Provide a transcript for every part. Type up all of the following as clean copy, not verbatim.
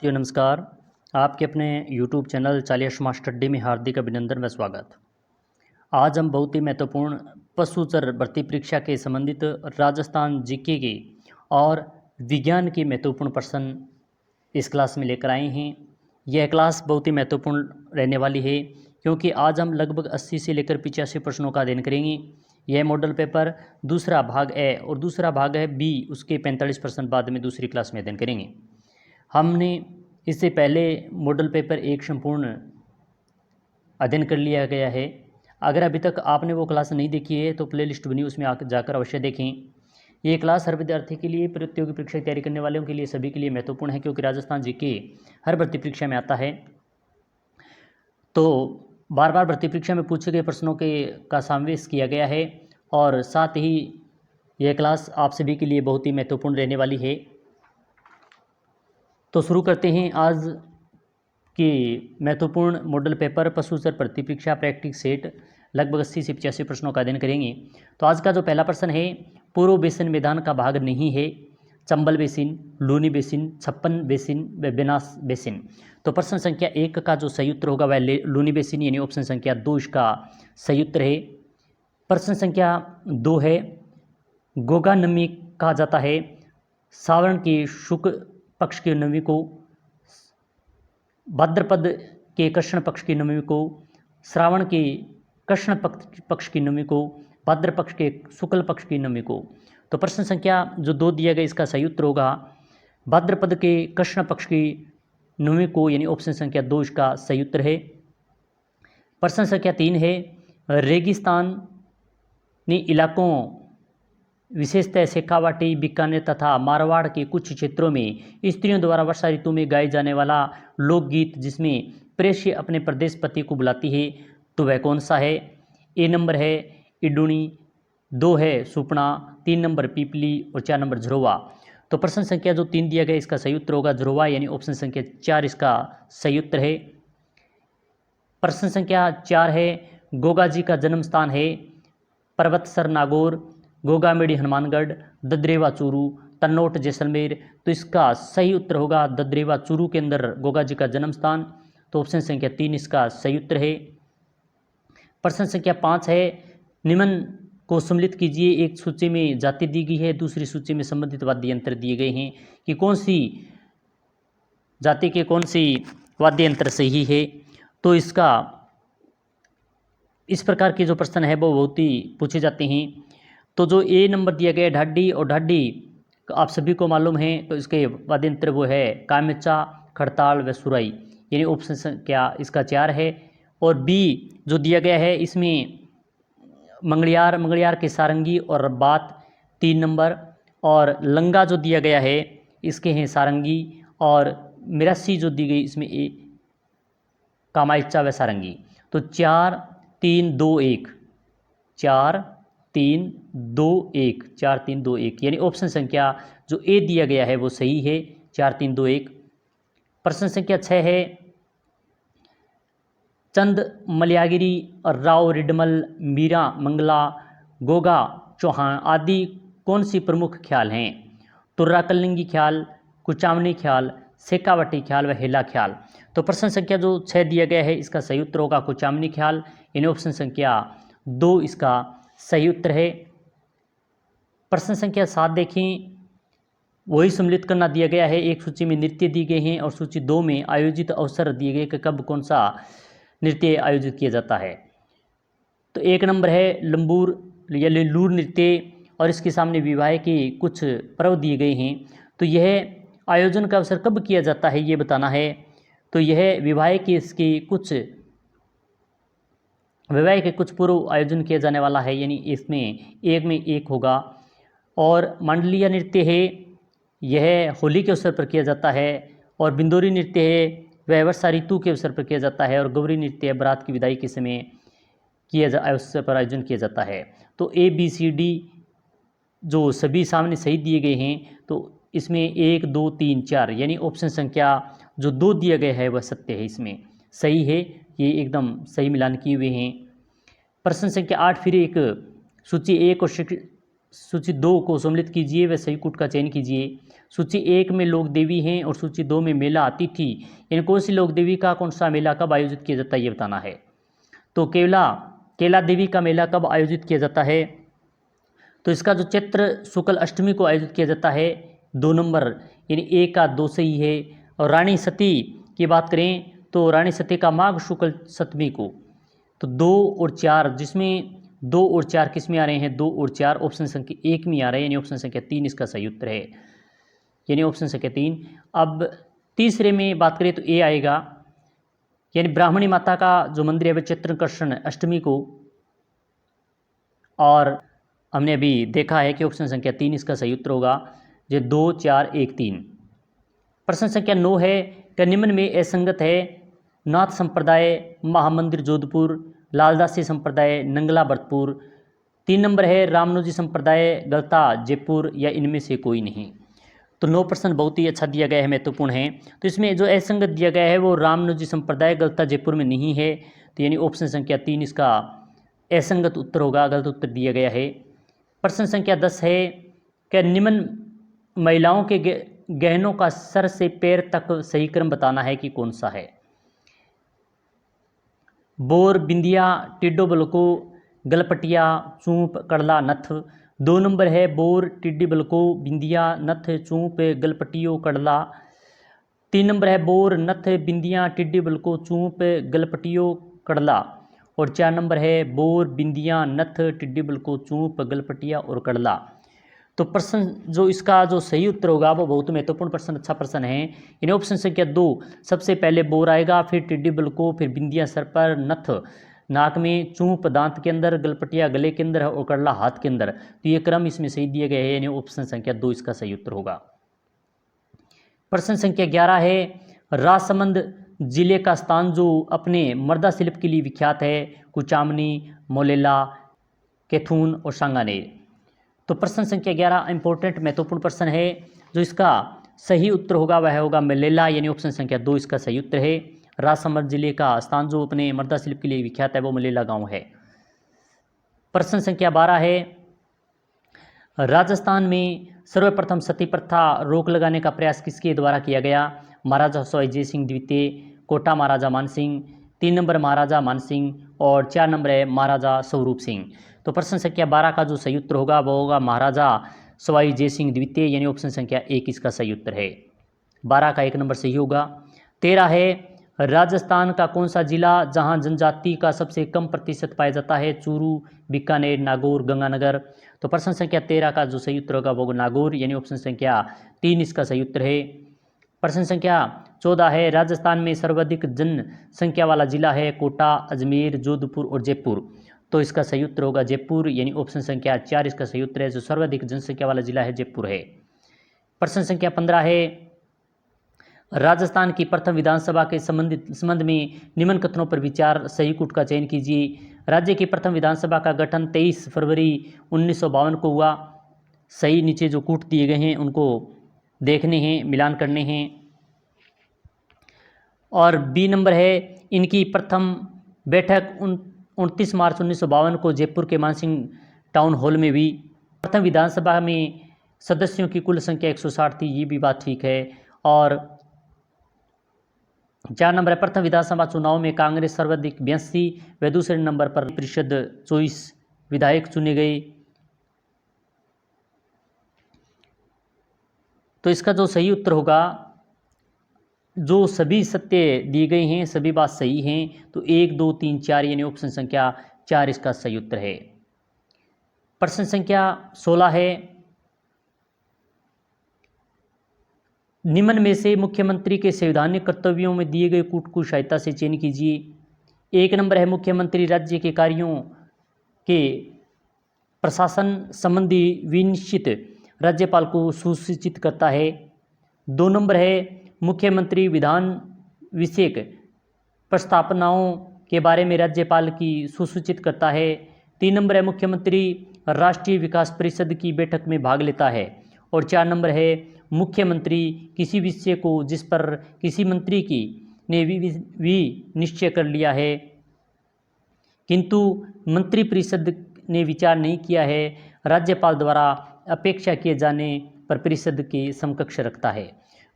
जी नमस्कार। आपके अपने यूट्यूब चैनल चालियाश मास्टर डी में हार्दिक अभिनंदन व स्वागत। आज हम बहुत ही महत्वपूर्ण पशुचर भर्ती परीक्षा के संबंधित राजस्थान जीके के और विज्ञान के महत्वपूर्ण प्रश्न इस क्लास में लेकर आए हैं। यह क्लास बहुत ही महत्वपूर्ण रहने वाली है क्योंकि आज हम लगभग 80 से लेकर 85 प्रश्नों का अध्ययन करेंगे। यह मॉडल पेपर दूसरा भाग है और दूसरा भाग है बी, उसके 45 प्रश्न बाद में दूसरी क्लास में अध्ययन करेंगे। हमने इससे पहले मॉडल पेपर एक संपूर्ण अध्ययन कर लिया गया है। अगर अभी तक आपने वो क्लास नहीं देखी है तो प्लेलिस्ट बनी, उसमें जाकर अवश्य देखें। ये क्लास हर विद्यार्थी के लिए, प्रतियोगी परीक्षा की तैयारी करने वालों के लिए, सभी के लिए महत्वपूर्ण है क्योंकि राजस्थान जीके हर भर्ती परीक्षा में आता है। तो बार बार भर्ती परीक्षा में पूछे गए प्रश्नों का समावेश किया गया है और साथ ही यह क्लास आप सभी के लिए बहुत ही महत्वपूर्ण रहने वाली है। तो शुरू करते हैं आज की महत्वपूर्ण मॉडल पेपर पशुचर भर्ती परीक्षा प्रैक्टिस सेट। लगभग 80 से 85 प्रश्नों का अध्ययन करेंगे। तो आज का जो पहला प्रश्न है, पूर्व बेसिन मैदान का भाग नहीं है। चंबल बेसिन, लूनी बेसिन, छप्पन बेसिन व बेनास बेसिन। तो प्रश्न संख्या 1 का जो सही उत्तर होगा वह लूनी बेसिन यानी ऑप्शन संख्या 2 इसका सही उत्तर है। प्रश्न संख्या 2 है, गोगा नमी कहा जाता है सावरण के शुक्ल पक्ष की नमी को, भाद्रपद के कृष्ण पक्ष की नवमी को, श्रावण के कृष्ण पक्ष की नवमी को, भाद्र पक्ष के शुक्ल पक्ष की नवमी को। तो प्रश्न संख्या जो 2 दिया गया इसका सही उत्तर होगा भाद्रपद के कृष्ण पक्ष की नवमी को यानी ऑप्शन संख्या 2 इसका सही उत्तर है। प्रश्न संख्या 3 है, रेगिस्तानी इलाकों विशेषतः शेखावाटी, बीकानेर तथा मारवाड़ के कुछ क्षेत्रों में स्त्रियों द्वारा वर्षा ऋतु में गाए जाने वाला लोकगीत जिसमें प्रेष्य अपने प्रदेश पति को बुलाती है, तो वह कौन सा है? ए नंबर है इडुणी, 2 है सुपना, 3 नंबर पीपली और 4 नंबर झरोवा। तो प्रश्न संख्या जो 3 दिया गया इसका सही उत्तर होगा झरोवा यानी ऑप्शन संख्या 4 इसका सही उत्तर है। प्रश्न संख्या 4 है, गोगा जी का जन्म स्थान है पर्वतसर नागौर, गोगामेड़ी हनुमानगढ़, ददरेवा चूरू, तन्नोट जैसलमेर। तो इसका सही उत्तर होगा ददरेवा चूरू के अंदर गोगा जी का जन्म स्थान। तो ऑप्शन संख्या 3 इसका सही उत्तर है। प्रश्न संख्या 5 है, निम्न को सम्मिलित कीजिए। एक सूची में जाति दी गई है, दूसरी सूची में संबंधित वाद्य यंत्र दिए गए हैं कि कौन सी जाति के कौन सी वाद्य यंत्र सही है। तो इसका इस प्रकार के जो प्रश्न है वो बहुत ही पूछे जाते हैं। तो जो ए नंबर दिया गया ढाडी, और ढाडी आप सभी को मालूम है, तो इसके वाद्य यंत्र वो है कामेचा, खड़ताल व सुराई यानी ऑप्शन संख्या इसका 4 है। और बी जो दिया गया है इसमें मंगलियार के सारंगी और रब्बात 3 नंबर, और लंगा जो दिया गया है इसके हैं सारंगी, और मिरासी जो दी गई इसमें कामाइचा व सारंगी। तो 4 3 2 1 4 3 2 1 4 3 2 1 यानी ऑप्शन संख्या जो ए दिया गया है वो सही है 4 3 2 1। प्रश्न संख्या 6 है, चंद मलयागिरी, राव रिडमल, मीरा मंगला, गोगा चौहान आदि कौन सी प्रमुख ख्याल हैं? तुर्राकलिंगी ख्याल, कुचामनी ख्याल, शेखावटी ख्याल व हेला ख्याल। तो प्रश्न संख्या जो 6 दिया गया है इसका सही उत्तर होगा कुचामनी ख्याल यानी ऑप्शन संख्या 2 इसका सही उत्तर है। प्रश्न संख्या 7 देखें, वही सम्मिलित करना दिया गया है। एक सूची में नृत्य दिए गए हैं और सूची 2 में आयोजित अवसर दिए गए कि कब कौन सा नृत्य आयोजित किया जाता है। तो 1 नंबर है लंबूर या लूर नृत्य, और इसके सामने विवाह के कुछ पर्व दिए गए हैं। तो यह आयोजन का अवसर कब किया जाता है ये बताना है। तो यह विवाह के कुछ पूर्व आयोजन किया जाने वाला है यानी इसमें एक में एक होगा। और मंडलीय नृत्य है, यह होली के अवसर पर किया जाता है। और बिंदोरी नृत्य है वह वर्षा ऋतु के अवसर पर किया जाता है। और गौरी नृत्य बारात की विदाई के समय अवसर पर आयोजन किया जाता है। तो ए बी सी डी जो सभी सामने सही दिए गए हैं, तो इसमें 1 2 3 4 यानी ऑप्शन संख्या जो 2 दिया गया है वह सत्य है, इसमें सही है, ये एकदम सही मिलान किए हुए हैं। प्रश्न संख्या 8, फिर एक सूची 1 और सूची 2 को सम्मिलित कीजिए व सही कूट का चयन कीजिए। सूची 1 में लोक देवी हैं और सूची 2 में मेला अतिथि, यानी कौन सी लोक देवी का कौन सा मेला कब आयोजित किया जाता है ये बताना है। तो केला देवी का मेला कब आयोजित किया जाता है, तो इसका जो चैत्र शुक्ल अष्टमी को आयोजित किया जाता है 2 नंबर, यानी 1 का 2 सही है। और रानी सती की बात करें तो रानी सती का माघ शुक्ल सप्तमी को। तो 2 और 4, जिसमें 2 और 4 किस में आ रहे हैं, 2 और 4 ऑप्शन संख्या 1 में आ रहे हैं, यानी ऑप्शन संख्या 3 इसका सही उत्तर है, यानी ऑप्शन संख्या 3। अब तीसरे में बात करें तो ए आएगा, यानी ब्राह्मणी माता का जो मंदिर है वह चैत्रकृष्ण अष्टमी को, और हमने अभी देखा है कि ऑप्शन संख्या 3 इसका सही उत्तर होगा, जो 2 4 1 3। प्रश्न संख्या 9 है कि निम्न में असंगत है नाथ संप्रदाय महामंदिर जोधपुर, लालदासी संप्रदाय नंगला भरतपुर। 3 नंबर है रामनुजी संप्रदाय गलता जयपुर, या इनमें से कोई नहीं। तो 9 प्रश्न बहुत ही अच्छा दिया गया है, महत्वपूर्ण है। तो इसमें जो असंगत दिया गया है वो रामनुजी संप्रदाय गलता जयपुर में नहीं है, तो यानी ऑप्शन संख्या 3 इसका असंगत उत्तर होगा, गलत उत्तर दिया गया है। प्रश्न संख्या 10 है कि निम्न महिलाओं के गहनों का सर से पैर तक सही क्रम बताना है कि कौन सा है। बोर, बिंदिया, टिड्डो बलको, गलपटिया, चूंप, कड़ला, नथ। 2 नंबर है बोर, टिड्डी बलको, बिंदिया, नथ, चूंप, गलपटियो, कड़ला। 3 नंबर है बोर, नथ, बिंदिया, टिड्डी बलको, चूंप, गलपटियो, कड़ला। और 4 नंबर है बोर, बिंदिया, नथ, टिड्डी बलको, चूंप, गलपटिया और कड़ला। तो प्रश्न जो इसका जो सही उत्तर होगा वो बहुत महत्वपूर्ण प्रश्न, अच्छा प्रश्न है। यानी ऑप्शन संख्या 2 सबसे पहले बोर आएगा, फिर टिड्डी बलको, फिर बिंदिया सर पर, नथ नाक में, चूंप दांत के अंदर, गलपटिया गले के अंदर और कड़ला हाथ के अंदर। तो ये क्रम इसमें सही दिए गए हैं, यानी ऑप्शन संख्या 2 इसका सही उत्तर होगा। प्रश्न संख्या 11 है राजसमंद जिले का स्थान जो अपने मर्दा शिल्प के लिए विख्यात है, कुचामनी, मोलेला, कैथून और सांगानेर। तो प्रश्न संख्या 11 इंपॉर्टेंट महत्वपूर्ण प्रश्न है, जो इसका सही उत्तर होगा वह होगा मलेला, यानी ऑप्शन संख्या 2 इसका सही उत्तर है। राजसमंद जिले का स्थान जो अपने मर्दा शिल्प के लिए विख्यात है वो मलेला गांव है। प्रश्न संख्या 12 है राजस्थान में सर्वप्रथम सती प्रथा रोक लगाने का प्रयास किसके द्वारा किया गया। महाराजा सवाई जय सिंह द्वितीय, कोटा महाराजा मानसिंह, 3 नंबर महाराजा मानसिंह और 4 नंबर है महाराजा स्वरूप सिंह। तो प्रश्न संख्या 12 का जो सही उत्तर होगा वो होगा महाराजा सवाई जय सिंह द्वितीय, यानी ऑप्शन संख्या 1 इसका सही उत्तर है। 12 का 1 नंबर सही होगा। 13 है राजस्थान का कौन सा जिला जहां जनजाति का सबसे कम प्रतिशत पाया जाता है, चूरू, बीकानेर, नागौर, गंगानगर। तो प्रश्न संख्या 13 का जो सही उत्तर होगा वो नागौर, यानी ऑप्शन संख्या 3 इसका सही उत्तर है। प्रश्न संख्या 14 है राजस्थान में सर्वाधिक जनसंख्या वाला जिला है, कोटा, अजमेर, जोधपुर और जयपुर। तो इसका सही उत्तर होगा जयपुर, यानी ऑप्शन संख्या 4 इसका सही उत्तर है, जो सर्वाधिक जनसंख्या वाला जिला है जयपुर है। प्रश्न संख्या 15 है राजस्थान की प्रथम विधानसभा के संबंध में निम्न कथनों पर विचार, सही कूट का चयन कीजिए। राज्य की प्रथम विधानसभा का गठन 23 फरवरी 1952 को हुआ। सही नीचे जो कूट दिए गए हैं उनको देखने हैं, मिलान करने हैं। और बी नंबर है इनकी प्रथम बैठक 29 मार्च 1952 को जयपुर के मानसिंह टाउन हॉल में हुई। प्रथम विधानसभा में सदस्यों की कुल संख्या 160 थी, ये भी बात ठीक है। और 4 नंबर है प्रथम विधानसभा चुनाव में कांग्रेस सर्वाधिक 82 व दूसरे नंबर पर परिषद 24 विधायक चुने गए। तो इसका जो सही उत्तर होगा, जो सभी सत्य दिए गए हैं सभी बात सही हैं, तो 1 2 3 4 यानी ऑप्शन संख्या 4 इसका सही उत्तर है। प्रश्न संख्या 16 है निम्न में से मुख्यमंत्री के संवैधानिक कर्तव्यों में दिए गए कूट को सहायता से चयन कीजिए। 1 नंबर है मुख्यमंत्री राज्य के कार्यों के प्रशासन संबंधी विनिश्चित राज्यपाल को सुसूचित करता है। 2 नंबर है मुख्यमंत्री विधान विषयक प्रस्तावनाओं के बारे में राज्यपाल की सुसूचित करता है। 3 नंबर है मुख्यमंत्री राष्ट्रीय विकास परिषद की बैठक में भाग लेता है। और 4 नंबर है मुख्यमंत्री किसी विषय को जिस पर किसी मंत्री की ने निश्चय कर लिया है किंतु मंत्रिपरिषद ने विचार नहीं किया है, राज्यपाल द्वारा अपेक्षा किए जाने प्रतिशत के समकक्ष रखता है।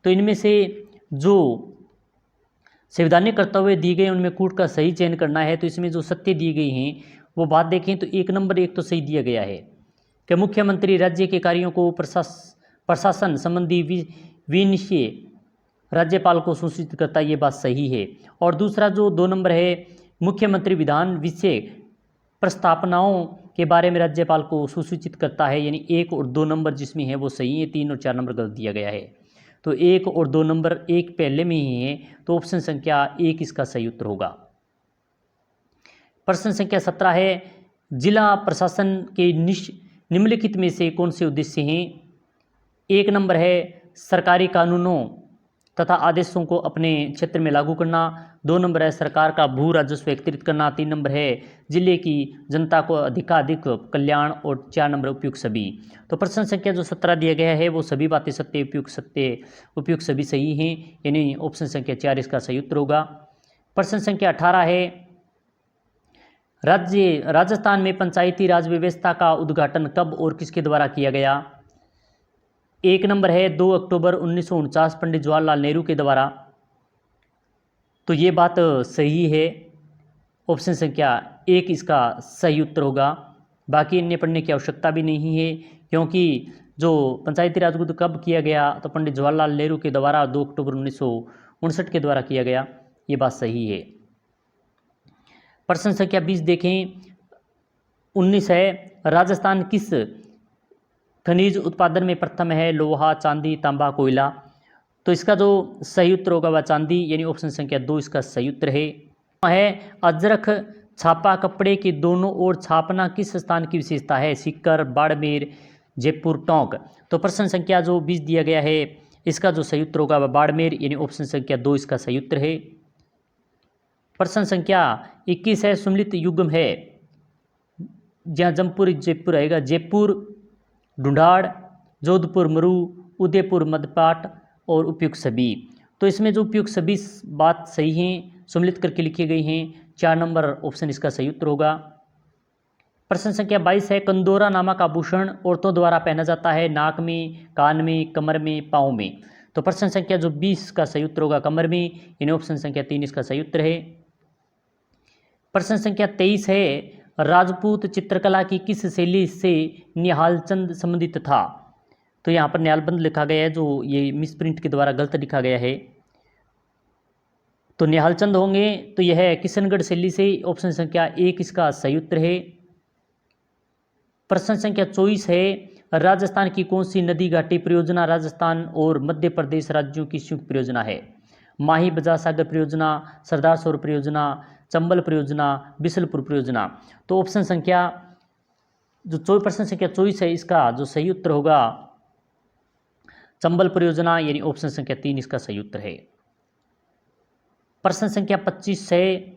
तो इनमें से जो संवैधानिक कर्तव्य दिए गए उनमें कूट का सही चयन करना है। तो इसमें जो सत्य दी गई हैं वो बात देखें तो 1 नंबर 1 तो सही दिया गया है कि मुख्यमंत्री राज्य के कार्यों को प्रशासन संबंधी विनिश्चय राज्यपाल को सूचित करता है, ये बात सही है। और दूसरा जो 2 नंबर है, मुख्यमंत्री विधान विषय प्रस्तावनाओं के बारे में राज्यपाल को सूचित करता है, यानी 1 और 2 नंबर जिसमें है वो सही है, 3 और 4 नंबर गलत दिया गया है। तो 1 और 2 नंबर 1 पहले में ही है, तो ऑप्शन संख्या 1 इसका सही उत्तर होगा। प्रश्न संख्या 17 है, जिला प्रशासन के निम्नलिखित में से कौन से उद्देश्य हैं? 1 नंबर है सरकारी कानूनों तथा आदेशों को अपने क्षेत्र में लागू करना। 2 नंबर है सरकार का भू राजस्व एकत्रित करना। 3 नंबर है जिले की जनता को अधिकाधिक कल्याण। और 4 नंबर उपयुक्त सभी। तो प्रश्न संख्या जो 17 दिया गया है वो सभी बातें सत्य उपयुक्त सभी सही हैं, यानी ऑप्शन संख्या 4 इसका सही उत्तर होगा। प्रश्न संख्या 18 है, राजस्थान में पंचायती राज व्यवस्था का उद्घाटन कब और किसके द्वारा किया गया? 1 नंबर है 2 अक्टूबर 1949 पंडित जवाहरलाल नेहरू के द्वारा। तो ये बात सही है, ऑप्शन संख्या 1 इसका सही उत्तर होगा। बाकी अन्य पढ़ने की आवश्यकता भी नहीं है, क्योंकि जो पंचायती राज कब किया गया तो पंडित जवाहरलाल नेहरू के द्वारा 2 अक्टूबर 1959 के द्वारा किया गया, ये बात सही है। प्रश्न संख्या 20 देखें, 19 है, राजस्थान किस खनिज उत्पादन में प्रथम है? लोहा, चांदी, तांबा, कोयला। तो इसका जो सही उत्तर होगा वह चांदी, यानी ऑप्शन संख्या 2 इसका सही उत्तर है। अजरख छापा कपड़े के दोनों ओर छापना किस स्थान की विशेषता है? सीकर, बाड़मेर, जयपुर, टोंक। तो प्रश्न संख्या जो 20 दिया गया है इसका जो सही उत्तर होगा वह बाड़मेर, यानी ऑप्शन संख्या 2 इसका सही उत्तर है। प्रश्न संख्या 21 है, सुमिलित युग्म है, जहाँ जमपुर जयपुर आएगा, जयपुर ढूंढाड़, जोधपुर मरू, उदयपुर मध्यपाट और उपयुक्त सभी। तो इसमें जो उपयुक्त सभी बात सही हैं, सम्मिलित करके लिखी गई हैं। 4 नंबर ऑप्शन इसका सही उत्तर होगा। प्रश्न संख्या 22 है, कंदोरा नामक आभूषण औरतों द्वारा पहना जाता है नाक में, कान में, कमर में, पाँव में। तो प्रश्न संख्या जो 20 का सही उत्तर होगा कमर में, यानी ऑप्शन संख्या 3 इसका सही उत्तर है। प्रश्न संख्या 23 है, राजपूत चित्रकला की किस शैली से निहालचंद संबंधित था? तो यहाँ पर निहालबंद लिखा गया है, जो ये मिसप्रिंट के द्वारा गलत लिखा गया है। तो निहालचंद होंगे तो यह किशनगढ़ शैली से, ऑप्शन संख्या 1 इसका सही उत्तर है। प्रश्न संख्या 24 है, राजस्थान की कौन सी नदी घाटी परियोजना राजस्थान और मध्य प्रदेश राज्यों की संयुक्त परियोजना है? माही बजा सागर परियोजना, सरदार सरोवर परियोजना, चंबल परियोजना, बिसलपुर परियोजना। तो ऑप्शन संख्या जो प्रश्न संख्या 24 है इसका जो सही उत्तर होगा चंबल परियोजना, यानी ऑप्शन संख्या 3 इसका सही उत्तर है। प्रश्न संख्या 25 है,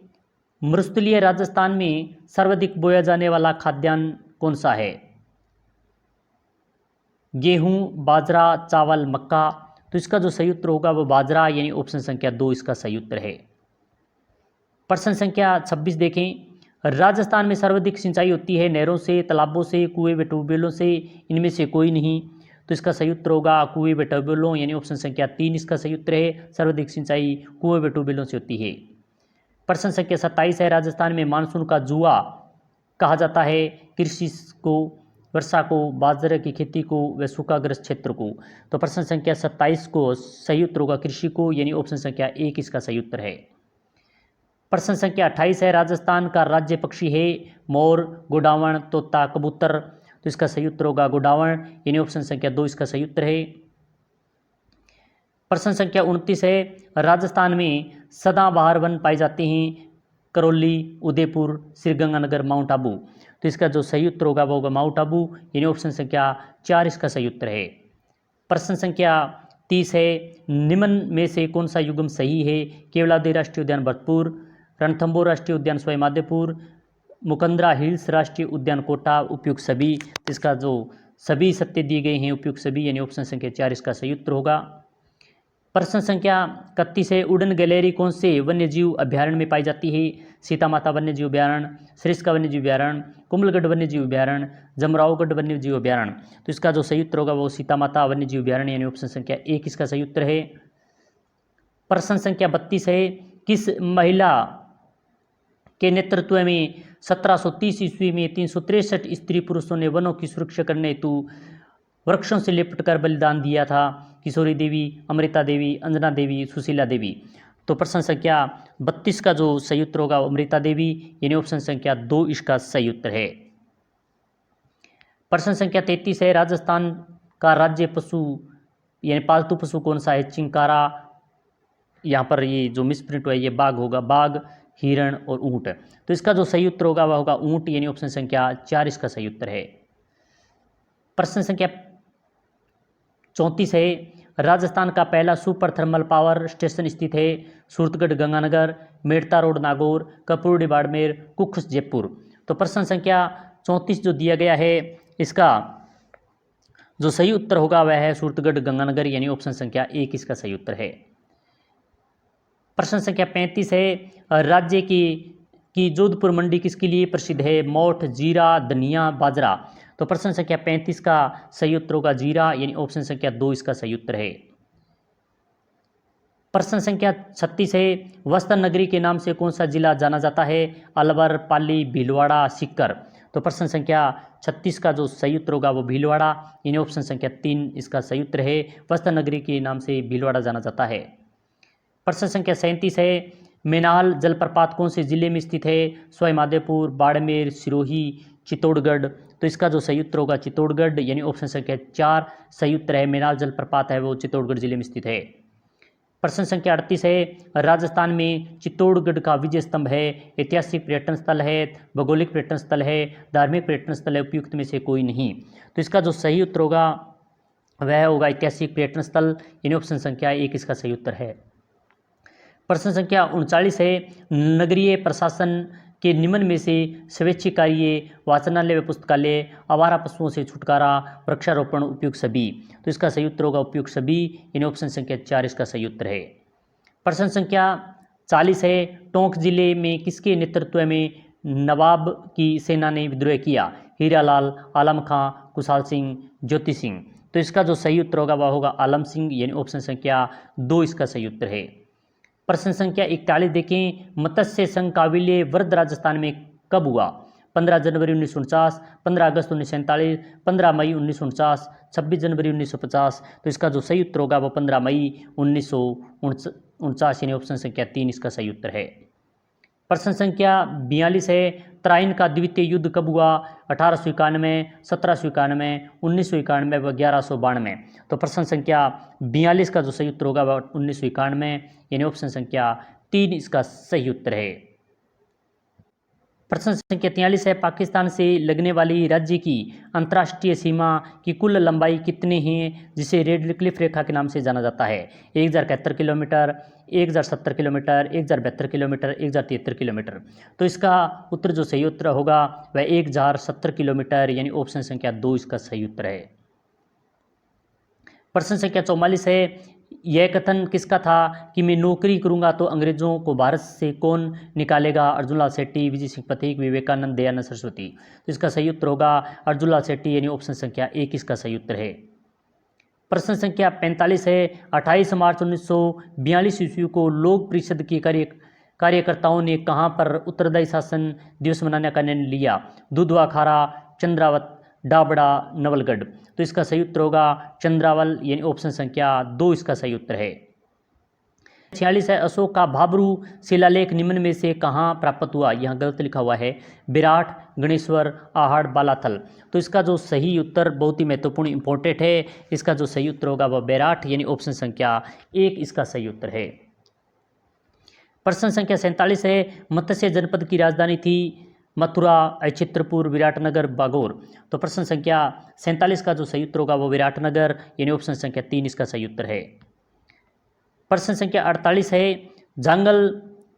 मरुस्थलीय राजस्थान में सर्वाधिक बोया जाने वाला खाद्यान्न कौन सा है? गेहूं, बाजरा, चावल, मक्का। तो इसका जो सही उत्तर होगा वो बाजरा, यानी ऑप्शन संख्या 2 इसका सही उत्तर है। प्रश्न संख्या 26 देखें, राजस्थान में सर्वाधिक सिंचाई होती है नहरों से, तालाबों से, कुएं व ट्यूबवेलों से, इनमें से कोई नहीं। तो इसका सही उत्तर होगा कुएं व ट्यूबवेलों, यानी ऑप्शन संख्या 3 इसका सही उत्तर है। सर्वाधिक सिंचाई कुएं व ट्यूबवेलों से होती है। प्रश्न संख्या 27 है, राजस्थान में मानसून का जुआ कहा जाता है कृषि को, वर्षा को, बाजरे की खेती को व सूखाग्रस्त क्षेत्र को। तो प्रश्न संख्या 27 को सही उत्तर होगा कृषि को, यानी ऑप्शन संख्या 1 इसका सही उत्तर है। प्रश्न संख्या 28 है, राजस्थान का राज्य पक्षी है मोर, गोडावण, तोता, कबूतर। तो इसका सही उत्तर होगा गोडावण, यानी ऑप्शन संख्या 2 इसका सही उत्तर है। प्रश्न संख्या 29 है, राजस्थान में सदाबहार वन पाए जाते हैं करौली, उदयपुर, श्रीगंगानगर, माउंट आबू। तो इसका जो सही उत्तर होगा वो होगा माउंट आबू, यानी ऑप्शन संख्या 4 इसका सही उत्तर है। प्रश्न संख्या 30 है, निम्न में से कौन सा युग्म सही है? केवलादेव राष्ट्रीय उद्यान भरतपुर, रणथंभौर राष्ट्रीय उद्यान सवाई माधोपुर, मुकंदरा हिल्स राष्ट्रीय उद्यान कोटा, उपयुक्त सभी। इसका जो सभी सत्य दिए गए हैं उपयुक्त सभी, यानी ऑप्शन संख्या 4 इसका सही उत्तर होगा। प्रश्न संख्या 31 है, उड़न गैलेरी कौन से वन्यजीव अभ्यारण्य में पाई जाती है? सीता माता वन्यजीव अभ्यारण्य, सरिस्का वन्यजीव अभ्यारण्य, कुंभलगढ़ वन्यजीव अभ्यारण्य, जमरावगढ़ वन्यजीव अभ्यारण्य। तो इसका जो सही उत्तर होगा वो सीता माता वन्यजीव अभ्यारण्य यानी ऑप्शन संख्या 1 इसका सही उत्तर है। प्रश्न संख्या 32 है, किस महिला के नेतृत्व में 1730 ईस्वी में 363 स्त्री पुरुषों ने वनों की सुरक्षा करने हेतु वृक्षों से लिपटकर बलिदान दिया था? किशोरी देवी, अमृता देवी, अंजना देवी, सुशीला देवी। तो प्रश्न संख्या 32 का जो सही उत्तर होगा अमृता देवी यानी ऑप्शन संख्या 2 इसका सही उत्तर है। प्रश्न संख्या 33 है, राजस्थान का राज्य पशु यानी पालतू पशु कौन सा है? चिंकारा, यहाँ पर ये जो मिसप्रिंट हुआ है ये बाघ होगा, बाघ, हिरण और ऊंट। तो इसका जो सही उत्तर होगा वह होगा ऊंट यानी ऑप्शन संख्या 4 इसका सही उत्तर है। प्रश्न संख्या 34 है, राजस्थान का पहला सुपर थर्मल पावर स्टेशन स्थित है? सूरतगढ़ गंगानगर, मेड़ता रोड नागौर, कपूरडी बाड़मेर, कुक्स जयपुर। तो प्रश्न संख्या 34 जो दिया गया है इसका जो सही उत्तर होगा वह है सूरतगढ़ गंगानगर यानी ऑप्शन संख्या 1 इसका सही उत्तर है। प्रश्न संख्या 35 है, राज्य की जोधपुर मंडी किसके लिए प्रसिद्ध है? मोठ, जीरा, धनिया, बाजरा। तो प्रश्न संख्या 35 का सही उत्तर होगा जीरा यानी ऑप्शन संख्या 2 इसका सही उत्तर है। प्रश्न संख्या 36 है, वस्त्र नगरी के नाम से कौन सा जिला जाना जाता है? अलवर, पाली, भीलवाड़ा, सीकर। तो प्रश्न संख्या 36 का जो सही उत्तर होगा वो भीलवाड़ा यानी ऑप्शन संख्या 3 इसका सही उत्तर है। वस्त्र नगरी के नाम से भीलवाड़ा जाना जाता है। प्रश्न संख्या 37 है, मेनाल जलप्रपात कौन से जिले में स्थित है? सवाईमाधोपुर, बाड़मेर, सिरोही, चित्तौड़गढ़। तो इसका जो सही उत्तर होगा चित्तौड़गढ़ यानी ऑप्शन संख्या 4 सही उत्तर है। मेनाल जलप्रपात है वो चित्तौड़गढ़ जिले में स्थित है। प्रश्न संख्या 38 है, राजस्थान में चित्तौड़गढ़ का विजय स्तंभ है? ऐतिहासिक पर्यटन स्थल है, भौगोलिक पर्यटन स्थल है, धार्मिक पर्यटन स्थल है, उपयुक्त में से कोई नहीं। तो इसका जो सही उत्तर होगा वह होगा ऐतिहासिक पर्यटन स्थल यानी ऑप्शन संख्या 1 इसका सही उत्तर है। प्रश्न संख्या 39 है, नगरीय प्रशासन के निम्न में से स्वैच्छिक कार्य, वाचनालय व पुस्तकालय, आवारा पशुओं से छुटकारा, वृक्षारोपण, उपयुक्त सभी। तो इसका सही उत्तर होगा उपयुक्त सभी यानी ऑप्शन संख्या 4 इसका सही उत्तर है। प्रश्न संख्या 40 है, टोंक जिले में किसके नेतृत्व में नवाब की सेना ने विद्रोह किया? हीरालाल, आलम खां, कुशाल सिंह, ज्योति सिंह। तो इसका जो सही उत्तर होगा वह होगा आलम सिंह यानी ऑप्शन संख्या 2 इसका सही उत्तर है। प्रश्न संख्या 41 देखें, मत्स्य संघ का विलय वृद्ध राजस्थान में कब हुआ? 15 जनवरी 1949, 15 अगस्त 1947, 15 मई 1949, 26 जनवरी 1950। तो इसका जो सही उत्तर होगा वो 15 मई 1949 यानी ऑप्शन संख्या 3 इसका सही उत्तर है। प्रश्न संख्या 42 है, तराइन का द्वितीय युद्ध कब हुआ? 1891, 1791, 1991 व 1192। तो प्रश्न संख्या 42 का जो सही उत्तर होगा वह 1991 यानी ऑप्शन संख्या 3 इसका सही उत्तर है। प्रश्न संख्या 43 है, पाकिस्तान से लगने वाली राज्य की अंतर्राष्ट्रीय सीमा की कुल लंबाई कितनी है जिसे रेड क्लिफ रेखा के नाम से जाना जाता है? 1071 किलोमीटर, 1070 किलोमीटर, 1072 किलोमीटर, 1073 किलोमीटर। तो इसका उत्तर जो सही उत्तर होगा वह 1070 किलोमीटर यानी ऑप्शन संख्या 2 इसका सही उत्तर है। प्रश्न संख्या 44 है, यह कथन किसका था कि मैं नौकरी करूंगा तो अंग्रेजों को भारत से कौन निकालेगा? अर्जुनलाल सेठी, विजय सिंह पथिक, विवेकानंद, दयानंद सरस्वती। तो इसका सही उत्तर होगा अर्जुनलाल सेठी यानी ऑप्शन संख्या 1 इसका सही उत्तर है। प्रश्न संख्या 45 है, 28 मार्च 1942 ईस्वी को लोक परिषद के कार्यकर्ताओं ने कहां पर उत्तरदायी शासन दिवस मनाने का निर्णय लिया? दुधवा खारा, चंद्रावत, डाबड़ा, नवलगढ़। तो इसका सही उत्तर होगा चंद्रावल यानी ऑप्शन संख्या 2 इसका सही उत्तर है। 46 है, अशोक का भाबरू शिलालेख निम्न में से कहाँ प्राप्त हुआ? यहाँ गलत लिखा हुआ है, विराट, गणेश्वर, आहड़, बालाथल। तो इसका जो सही उत्तर बहुत ही महत्वपूर्ण इंपॉर्टेंट है, इसका जो सही उत्तर होगा वह विराट यानी ऑप्शन संख्या 1 इसका सही उत्तर है। प्रश्न संख्या 47 है, मत्स्य जनपद की राजधानी थी? मथुरा, चित्रपुर, विराटनगर, बागौर। तो प्रश्न संख्या 47 का जो सही उत्तर होगा वो विराटनगर यानी ऑप्शन संख्या 3 इसका सही उत्तर है। प्रश्न संख्या 48 है, जांगल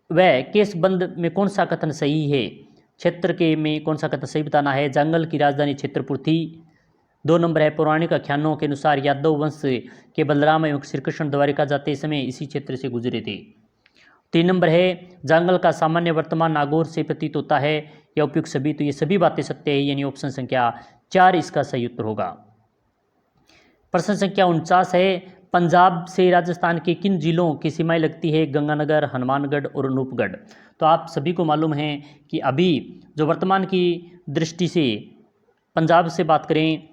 व केसबंद में कौन सा कथन सही है? क्षेत्र के में कौन सा कथन सही बताना है? जांगल की राजधानी क्षेत्रपुर थी, 2 नंबर है पौराणिक आख्यानों के अनुसार यादव वंश के बलराम एवं श्री कृष्ण द्वारिका जाते समय इसी क्षेत्र से गुजरे थे। 3 नंबर है जंगल का सामान्य वर्तमान नागौर से प्रतीत होता है या उपयुक्त सभी, तो ये सभी बातें सत्य है, यानी ऑप्शन संख्या 4 इसका सही उत्तर होगा। प्रश्न संख्या 49 है पंजाब से राजस्थान के किन जिलों की सीमाएं लगती है? गंगानगर, हनुमानगढ़ और अनूपगढ़। तो आप सभी को मालूम है कि अभी जो वर्तमान की दृष्टि से पंजाब से बात करें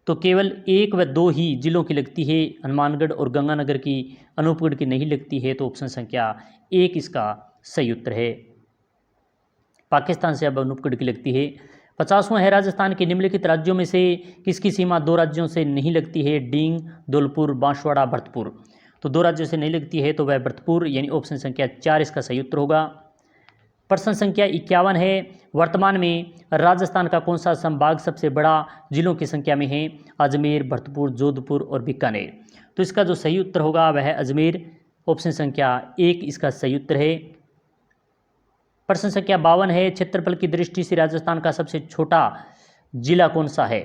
तो केवल 1 व 2 ही जिलों की लगती है, हनुमानगढ़ और गंगानगर की, अनूपगढ़ की नहीं लगती है, तो ऑप्शन संख्या 1 इसका सही उत्तर है। पाकिस्तान से अब अनूपगढ़ की लगती है। 50वां है राजस्थान के निम्नलिखित राज्यों में से किसकी सीमा 2 राज्यों से नहीं लगती है? डींग, धौलपुर, बांसवाड़ा, भरतपुर। तो 2 राज्यों से नहीं लगती है तो वह भरतपुर, यानी ऑप्शन संख्या 4 इसका सही उत्तर होगा। प्रश्न संख्या 51 है वर्तमान में राजस्थान का कौन सा संभाग सबसे बड़ा जिलों की संख्या में है? अजमेर, भरतपुर, जोधपुर और बीकानेर। तो इसका जो सही उत्तर होगा वह है अजमेर, ऑप्शन संख्या 1 इसका सही उत्तर है। प्रश्न संख्या 52 है क्षेत्रफल की दृष्टि से राजस्थान का सबसे छोटा जिला कौन सा है?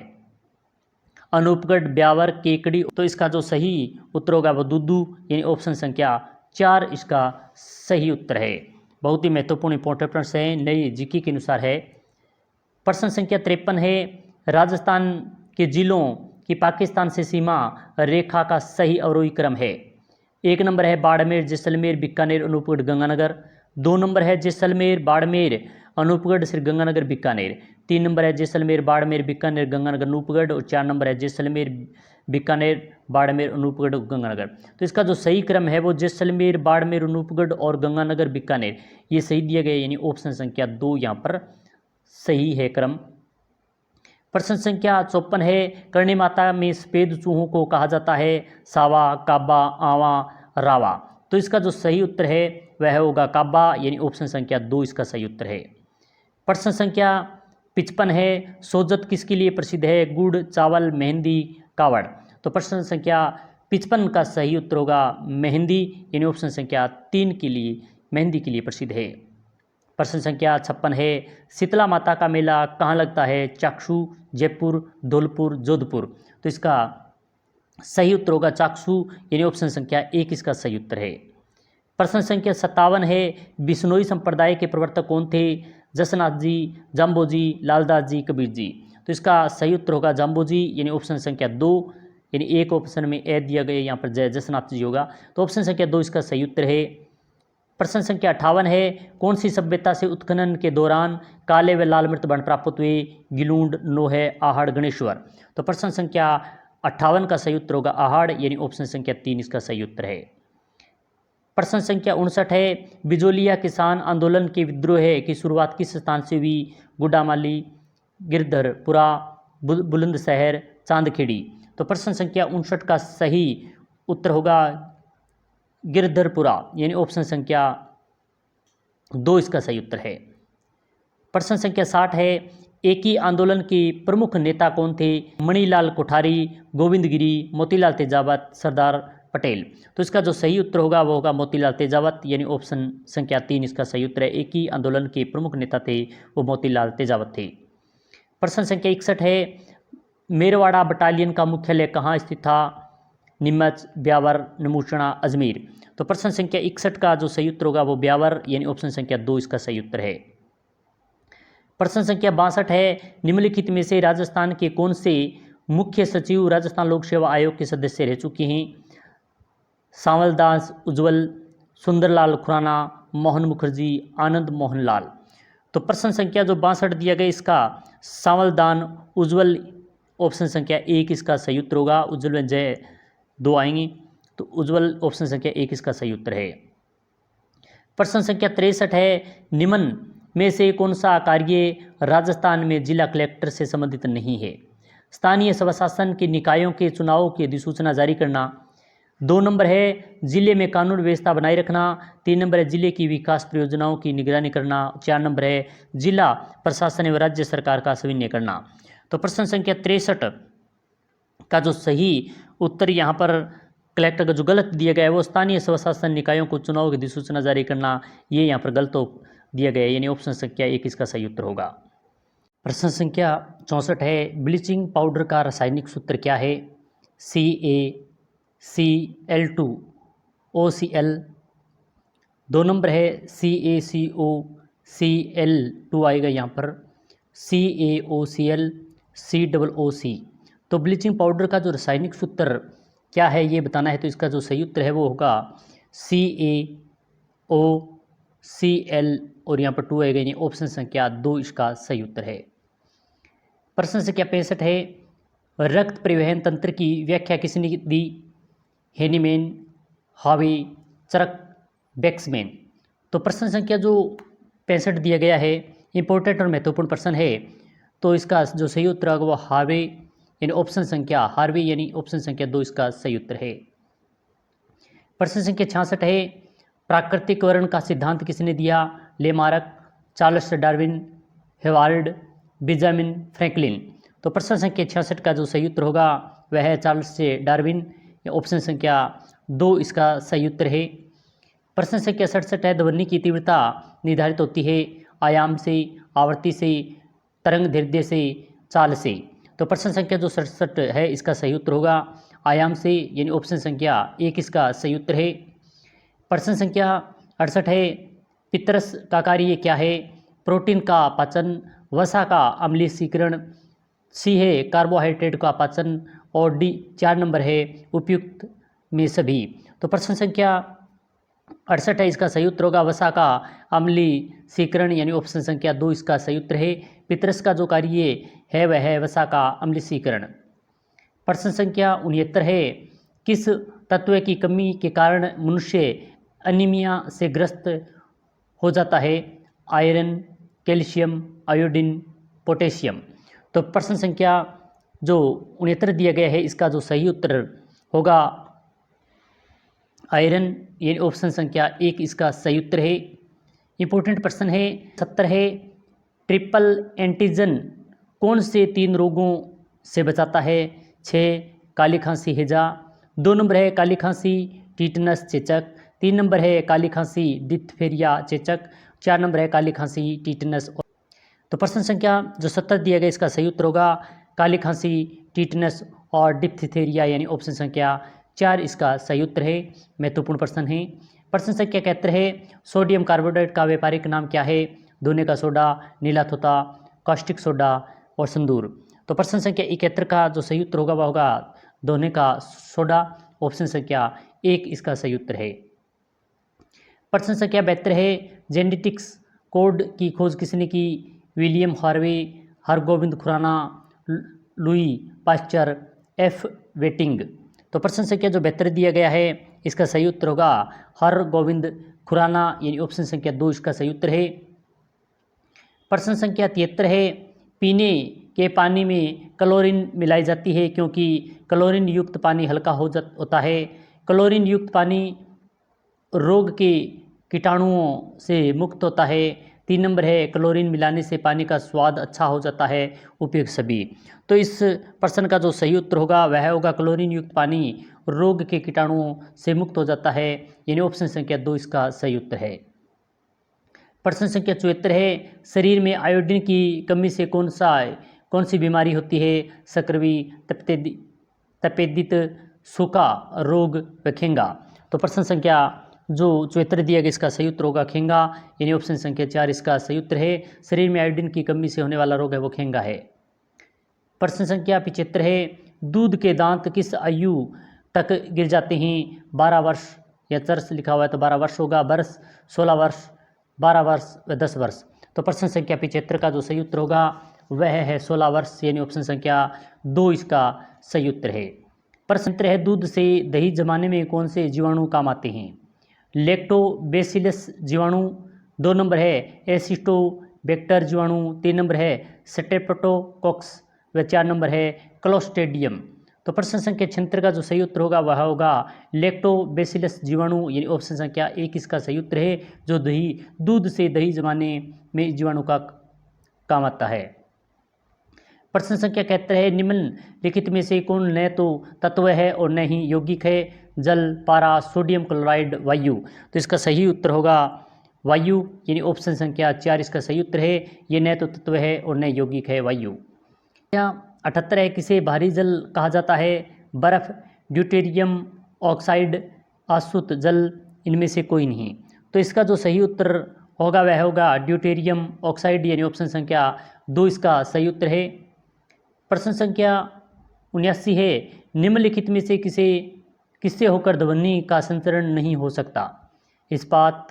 अनूपगढ़, ब्यावर, केकड़ी। तो इसका जो सही उत्तर होगा वो दूदू, यानी ऑप्शन संख्या 4 इसका सही उत्तर है। बहुत ही महत्वपूर्ण इंपॉर्टेंट प्रश्न है, नई जीके के अनुसार है। प्रश्न संख्या 53 है राजस्थान के जिलों की पाकिस्तान से सीमा रेखा का सही अवरोही क्रम है। 1 नंबर है बाड़मेर, जैसलमेर, बीकानेर, अनूपगढ़, गंगानगर। 2 नंबर है जैसलमेर, बाड़मेर, अनूपगढ़, श्रीगंगानगर, बीकानेर। 3 नंबर है जैसलमेर, बाड़मेर, बीकानेर, गंगानगर, अनूपगढ़। और 4 नंबर है जैसलमेर, बीकानेर, बाड़मेर, अनूपगढ़, गंगानगर। तो इसका जो सही क्रम है वो जैसलमेर, बाड़मेर, अनूपगढ़ और गंगानगर, बीकानेर, ये सही दिया गया, यानी ऑप्शन संख्या 2 यहाँ पर सही है क्रम। प्रश्न संख्या 54 है करणी माता में सफेद चूहों को कहा जाता है? सावा, काबा, आवा, रावा। तो इसका जो सही उत्तर है वह होगा काबा, यानी ऑप्शन संख्या 2 इसका सही उत्तर है। प्रश्न संख्या 55 है सोजत किसके लिए प्रसिद्ध है? गुड़, चावल, मेहंदी, कावड़। तो प्रश्न संख्या 55 का सही उत्तर होगा मेहंदी, यानी ऑप्शन संख्या 3 के लिए, मेहंदी के लिए प्रसिद्ध है। प्रश्न संख्या 56 है शीतला माता का मेला कहाँ लगता है? चाकसू, जयपुर, धौलपुर, जोधपुर। तो इसका सही उत्तर होगा चाकसू, यानी ऑप्शन संख्या 1 इसका सही उत्तर है। प्रश्न संख्या 57 है बिश्नोई संप्रदाय के प्रवर्तक कौन थे? जसनाथ जी, जाम्बोजी, लालदास जी, कबीर जी। तो इसका सही उत्तर होगा जाम्बोजी, यानी ऑप्शन संख्या 2, यानी एक ऑप्शन में ए दिया गया, यहाँ पर जसनाथ जी होगा, तो ऑप्शन संख्या 2 इसका सही उत्तर है। प्रश्न संख्या 58 है कौन सी सभ्यता से उत्खनन के दौरान काले व लाल मृत बन प्राप्त हुए? गिलूंड, नोहे, आहड़, गणेश्वर। तो प्रश्न संख्या 58 का सही उत्तर होगा आहड़, यानी ऑप्शन संख्या 3 इसका सही उत्तर है। प्रश्न संख्या 59 है बिजोलिया किसान आंदोलन के विद्रोह की शुरुआत किस स्थान से हुई? गुडामाली, गिरधरपुरा, बुलंदशहर, चांदखेड़ी। तो प्रश्न संख्या 59 का सही उत्तर होगा गिरधरपुरा, यानी ऑप्शन संख्या 2 इसका सही उत्तर है। प्रश्न संख्या 60 है एक ही आंदोलन के प्रमुख नेता कौन थे? मणिलाल कोठारी, गोविंद गिरी, मोतीलाल तेजावत, सरदार पटेल। तो इसका जो सही उत्तर होगा वो होगा मोतीलाल तेजावत, यानी ऑप्शन संख्या 3 इसका सही उत्तर है। एक ही आंदोलन के प्रमुख नेता थे वो मोतीलाल तेजावत थे। प्रश्न संख्या 61 है मेरवाड़ा बटालियन का मुख्यालय कहाँ स्थित था? नीमच, ब्यावर, नमूचना, अजमेर। तो प्रश्न संख्या 61 का जो सही उत्तर होगा वो ब्यावर, यानी ऑप्शन संख्या 2 इसका सही उत्तर है। प्रश्न संख्या 62 है निम्नलिखित में से राजस्थान के कौन से मुख्य सचिव राजस्थान लोक सेवा आयोग के सदस्य रह चुके हैं? सांवल दास, उज्ज्वल, सुंदरलाल खुराना, मोहन मुखर्जी, आनंद मोहन लाल। तो प्रश्न संख्या जो 62 दिया गया इसका सांवल दान, उज्ज्वल, ऑप्शन संख्या 1 इसका सही उत्तर होगा। उज्ज्वल में जय 2 आएंगे, तो उज्ज्वल ऑप्शन संख्या 1 इसका सही उत्तर है। प्रश्न संख्या 63 है निम्न में से कौन सा कार्य राजस्थान में जिला कलेक्टर से संबंधित नहीं है? स्थानीय स्वशासन के निकायों के चुनाव की अधिसूचना जारी करना। 2 नंबर है जिले में कानून व्यवस्था बनाए रखना। 3 नंबर है जिले की विकास परियोजनाओं की निगरानी करना। 4 नंबर है जिला प्रशासन एवं राज्य सरकार का समन्वय करना। तो प्रश्न संख्या 63 का जो सही उत्तर यहाँ पर कलेक्टर का जो गलत दिया गया है वो स्थानीय स्वशासन निकायों को चुनाव की अधिसूचना जारी करना, ये यहाँ पर गलत दिया गया है, यानी ऑप्शन संख्या 1 इसका सही उत्तर होगा। प्रश्न संख्या 64 है, ब्लीचिंग पाउडर का रासायनिक सूत्र क्या है? CaCl2OCl। 2 नंबर है CaCOCl2 आएगा यहाँ पर, CaOCl COOC। तो ब्लीचिंग पाउडर का जो रासायनिक सूत्र क्या है ये बताना है, तो इसका जो सही उत्तर है वो होगा CaOCl और यहाँ पर 2 आएगा, यानी ऑप्शन संख्या 2 इसका सही उत्तर है। प्रश्न संख्या 65 है, रक्त परिवहन तंत्र की व्याख्या किसने दी? हेनीमैन, हावे, चरक, बैक्समैन। तो प्रश्न संख्या जो 65 दिया गया है, इंपॉर्टेंट और महत्वपूर्ण प्रश्न है, तो इसका जो सही उत्तर होगा वो हार्वे यानी ऑप्शन संख्या हार्वे यानी ऑप्शन संख्या 2 इसका सही उत्तर है। प्रश्न संख्या 66 है, प्राकृतिक वर्ण का सिद्धांत किसने दिया? Lamarck, Charles Darwin, Hayward, Benjamin Franklin. तो प्रश्न संख्या 66 का जो सही उत्तर होगा वह है चार्ल्स डार्विन, ऑप्शन संख्या 2 इसका सही उत्तर है। प्रश्न संख्या 67 है, ध्वनि की तीव्रता निर्धारित होती है आयाम से, आवृत्ति से, तरंग दैर्ध्य से, चाल से। तो प्रश्न संख्या जो 67 है इसका सही उत्तर होगा आयाम से, यानी ऑप्शन संख्या 1 इसका सही उत्तर है। प्रश्न संख्या 68 है, पितरस का कार्य क्या है? प्रोटीन का पाचन, वसा का अम्लीकरण, सी है कार्बोहाइड्रेट का पाचन, और डी 4 नंबर है उपयुक्त में सभी। तो प्रश्न संख्या 68 है इसका सही उत्तर होगा वसा का अम्लीकरण, यानी ऑप्शन संख्या 2 इसका सही उत्तर है। पितरस का जो कार्य है वह है वसा का अम्लीकरण। प्रश्न संख्या 69 है, किस तत्व की कमी के कारण मनुष्य अनीमिया से ग्रस्त हो जाता है? Iron, calcium, iodine, potassium. तो प्रश्न संख्या जो 69 दिया गया है इसका जो सही उत्तर होगा आयरन, यानी ऑप्शन संख्या 1 इसका सही उत्तर है। इंपॉर्टेंट प्रश्न है 70 है, ट्रिपल एंटीजन कौन से 3 रोगों से बचाता है? 6 काली खांसी हैजा, 2 नंबर है काली खांसी टीटनस चेचक, 3 नंबर है काली खांसी डिप्थीरिया चेचक, 4 नंबर है काली खांसी टीटनस। तो प्रश्न संख्या जो 70 दिया गया इसका सही उत्तर होगा काली खांसी टीटनस और डिप्थीरिया, यानी ऑप्शन संख्या 4 इसका सही उत्तर है। महत्वपूर्ण प्रश्न है। प्रश्न संख्या 71 है, सोडियम कार्बोनेट का व्यापारिक नाम क्या है? धोने का सोडा, नीला थोथा, कास्टिक सोडा और संदूर। तो प्रश्न संख्या 71 का जो सही उत्तर होगा वह होगा धोने का सोडा, ऑप्शन संख्या 1 इसका सही उत्तर है। प्रश्न संख्या 72 है, जेनेटिक्स कोड की खोज किसने की? William Harvey, Hargobind Khorana, Louis Pasteur, F वेटिंग। तो प्रश्न संख्या जो 72 दिया गया है इसका सही उत्तर होगा हरगोविंद खुराना, यानी ऑप्शन संख्या 2 इसका सही उत्तर है। प्रश्न संख्या 73 है, पीने के पानी में क्लोरीन मिलाई जाती है क्योंकि क्लोरीन युक्त पानी हल्का होता है। क्लोरीन युक्त पानी रोग के कीटाणुओं से मुक्त होता है। 3 नंबर है क्लोरीन मिलाने से पानी का स्वाद अच्छा हो जाता है, उपयुक्त सभी। तो इस प्रश्न का जो सही उत्तर होगा वह होगा क्लोरीन युक्त पानी रोग के कीटाणुओं से मुक्त हो जाता है, यानी ऑप्शन संख्या 2 इसका सही उत्तर है। प्रश्न संख्या 74 है, शरीर में आयोडीन की कमी से कौन सी बीमारी होती है? सकरवी, तपेदित, सूखा रोग व खेंगा। तो प्रश्न संख्या जो 74 दिया गया इसका सही उत्तर होगा खेंगा, यानी ऑप्शन संख्या 4 इसका सही उत्तर है। शरीर में आयोडीन की कमी से होने वाला रोग है वो खेंगा है। प्रश्न संख्या 75 है, दूध के दांत किस आयु तक गिर जाते हैं? 12 वर्ष, या चर्स लिखा हुआ है तो 12 वर्ष होगा, वर्ष 16 वर्ष, 12 वर्ष व 10 वर्ष। तो प्रश्न संख्या 75 का जो सही उत्तर होगा वह है 16 वर्ष, यानी ऑप्शन संख्या 2 इसका सही उत्तर है। प्रश्न है, दूध से दही जमाने में कौन से जीवाणु काम आते हैं? लैक्टोबैसिलस जीवाणु, 2 नंबर है एसिटोबैक्टर जीवाणु, 3 नंबर है स्ट्रेप्टोकोक्स व 4 नंबर है क्लोस्ट्रीडियम। तो प्रश्न संख्या 76 का जो सही उत्तर होगा वह होगा लैक्टोबैसिलस जीवाणु, यानी ऑप्शन संख्या 1 इसका सही उत्तर है, जो दूध से दही जमाने में जीवाणु का काम आता है। प्रश्न संख्या 71 है, निम्नलिखित में से कौन न तो तत्व है और न ही यौगिक है? जल, पारा, सोडियम क्लोराइड, वायु। तो इसका सही उत्तर होगा वायु यानी ऑप्शन संख्या 4 इसका सही उत्तर है। ये न तो तत्व है और न यौगिक है वायु। 78 है, किसे भारी जल कहा जाता है? बर्फ, ड्यूटेरियम ऑक्साइड, आसुत जल, इनमें से कोई नहीं। तो इसका जो सही उत्तर होगा वह होगा ड्यूटेरियम ऑक्साइड यानी ऑप्शन संख्या 2 इसका सही उत्तर है। प्रश्न संख्या 79 है, निम्नलिखित में से किससे होकर ध्वनि का संचरण नहीं हो सकता? इस्पात,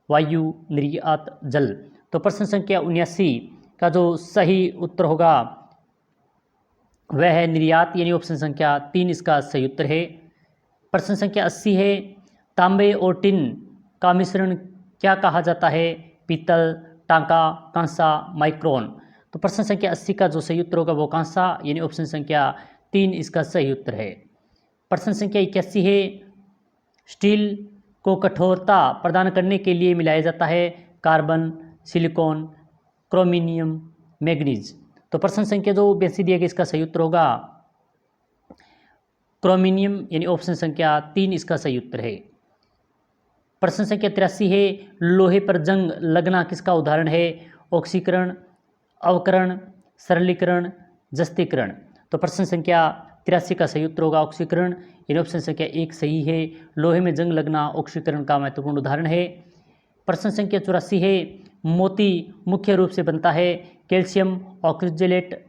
वायु, निर्यात, जल। तो प्रश्न संख्या 79 का जो सही उत्तर होगा वह है निर्यात यानी ऑप्शन संख्या 3 इसका सही उत्तर है। प्रश्न संख्या 80 है, तांबे और टिन का मिश्रण क्या कहा जाता है? पीतल, टांका, कांसा, माइक्रोन। तो प्रश्न संख्या 80 का जो सही उत्तर होगा वो कांसा यानी ऑप्शन संख्या 3 इसका सही उत्तर है। प्रश्न संख्या 81 है, स्टील को कठोरता प्रदान करने के लिए मिलाया जाता है कार्बन, सिलिकॉन, क्रोमिनियम, मैग्नीज। तो प्रश्न संख्या जो 82 दिया गया इसका सही उत्तर होगा क्रोमिनियम यानी ऑप्शन संख्या 3 इसका सही उत्तर है। प्रश्न संख्या 83 है, लोहे पर जंग लगना किसका उदाहरण है? ऑक्सीकरण, अवकरण, सरलीकरण, जस्तीकरण। तो प्रश्न संख्या 83 का सही उत्तर होगा ऑक्सीकरण यानी ऑप्शन संख्या 1 सही है। लोहे में जंग लगना ऑक्सीकरण का महत्वपूर्ण उदाहरण है। प्रश्न संख्या 84 है, मोती मुख्य रूप से बनता है कैल्शियम ऑक्जेलेट,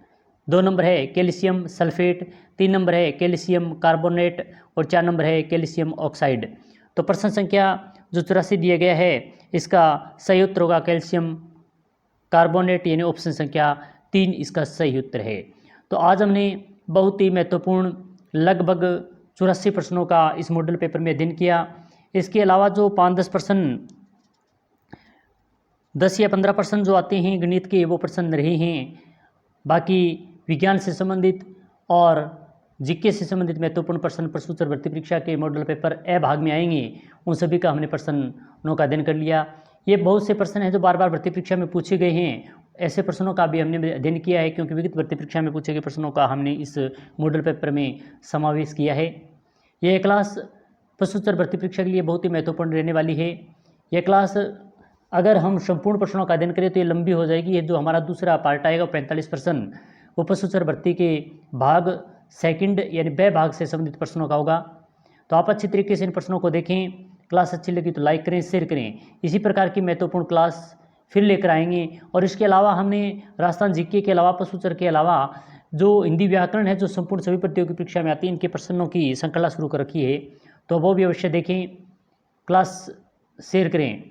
2 नंबर है कैल्शियम सल्फेट, 3 नंबर है कैल्शियम कार्बोनेट और 4 नंबर है कैल्शियम ऑक्साइड। तो प्रश्न संख्या जो 84 दिया गया है इसका सही उत्तर होगा कैल्शियम कार्बोनेट यानी ऑप्शन संख्या 3 इसका सही उत्तर है। तो आज हमने बहुत ही महत्वपूर्ण लगभग 84 प्रश्नों का इस मॉडल पेपर में अध्ययन किया। इसके अलावा जो 5-10 प्रश्न 10 या 15 प्रश्न जो आते हैं गणित के वो प्रश्न रहे हैं। बाकी विज्ञान से संबंधित और जीके से संबंधित महत्वपूर्ण प्रश्न प्रश्नोत्तर भर्ती परीक्षा के मॉडल पेपर ए भाग में आएंगे, उन सभी का हमने प्रश्नों का अध्ययन कर लिया। ये बहुत से प्रश्न हैं जो बार बार भर्ती परीक्षा में पूछे गए हैं, ऐसे प्रश्नों का भी हमने अध्ययन किया है क्योंकि विगत भर्ती परीक्षा में पूछे गए प्रश्नों का हमने इस मॉडल पेपर में समावेश किया है। यह क्लास प्रश्नोत्तर भर्ती परीक्षा के लिए बहुत ही महत्वपूर्ण रहने वाली है। यह क्लास अगर हम संपूर्ण प्रश्नों का अध्ययन करें तो ये लंबी हो जाएगी। ये जो हमारा दूसरा पार्ट आएगा 45 प्रश्न वो प्रश्नोत्तर भर्ती के भाग सेकंड यानी ब भाग से संबंधित प्रश्नों का होगा। तो आप अच्छी तरीके से इन प्रश्नों को देखें। क्लास अच्छी लगी तो लाइक करें, शेयर करें। इसी प्रकार की महत्वपूर्ण क्लास फिर लेकर आएंगे। और इसके अलावा हमने राजस्थान जीके के अलावा प्रश्नोत्तर के अलावा जो हिंदी व्याकरण है जो संपूर्ण सभी प्रतियोगी परीक्षा में आती है इनके प्रश्नों की श्रृंखला शुरू कर रखी है, तो वो भी अवश्य देखें, क्लास शेयर करें।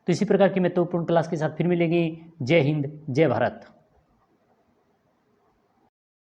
तो इसी प्रकार की महत्वपूर्ण क्लास के साथ फिर मिलेंगे। जय हिंद, जय भारत।